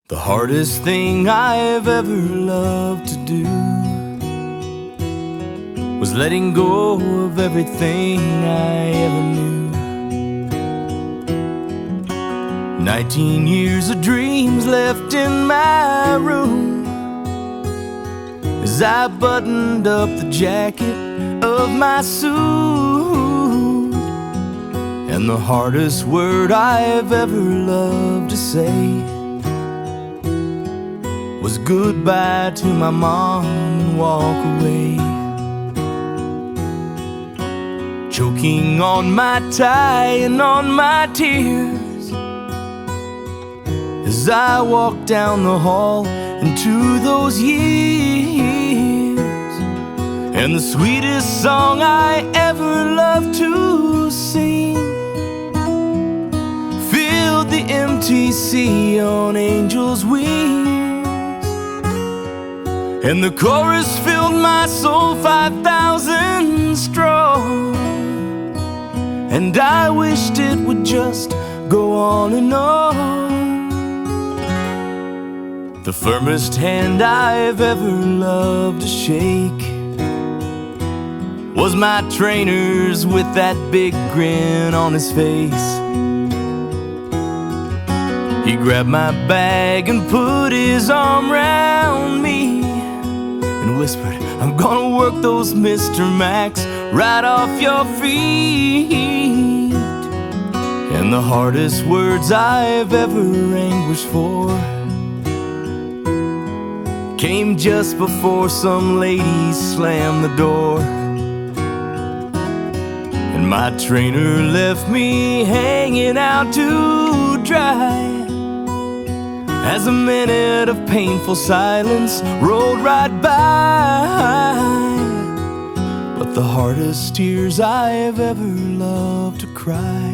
The hardest thing I've ever loved to do was letting go of everything I ever knew. 19 years of dreams left in my room as I buttoned up the jacket of my suit. And the hardest word I've ever loved to say was goodbye to my mom and walk away. Choking on my tie and on my tears as I walk down the hall into those years. And the sweetest song I ever loved to sing filled the empty sea on angels' wings. And the chorus filled my soul 5,000 strong. And I wished it would just go on and on. The firmest hand I've ever loved to shake was my trainer's with that big grin on his face. He grabbed my bag and put his arm around me and whispered, "I'm gonna work those Mr. Max right off your feet." And the hardest words I've ever anguished for came just before some lady slammed the door. And my trainer left me hanging out to dry as a minute of painful silence rolled right by. But the hardest tears I've ever loved to cry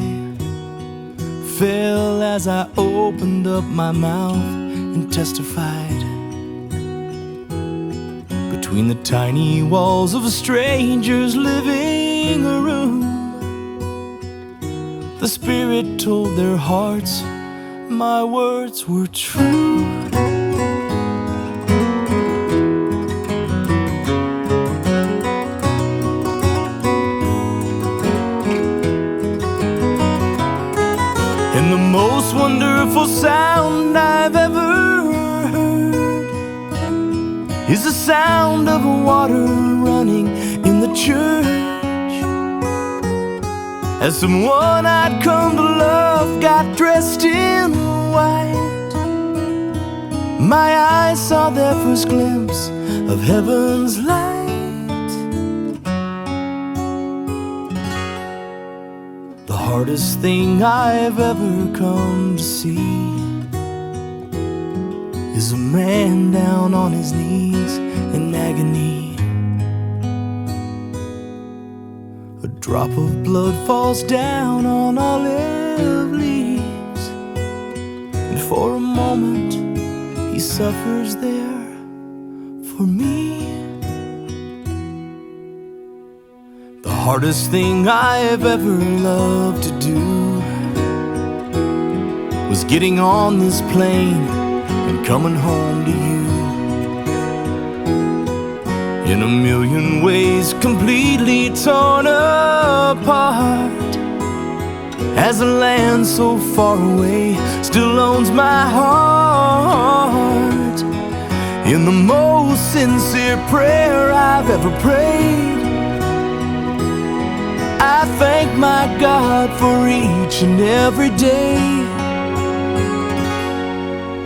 fell as I opened up my mouth and testified. Between the tiny walls of a stranger's living room, the Spirit told their hearts my words were true. And the most wonderful sound I've ever heard is the sound of water running in the church, as someone I'd come to love got dressed in white. My eyes saw their first glimpse of heaven's light. The hardest thing I've ever come to see is a man down on his knees in agony. A drop of blood falls down on olive leaves, and for a moment he suffers there for me. The hardest thing I've ever loved to do was getting on this plane and coming home to you. In a million ways completely torn apart, as a land so far away still owns my heart. In the most sincere prayer I've ever prayed, I thank my God for each and every day,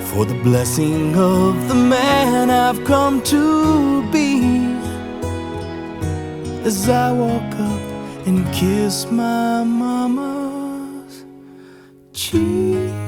for the blessing of the man I've come to be, as I walk up and kiss my mama's cheek.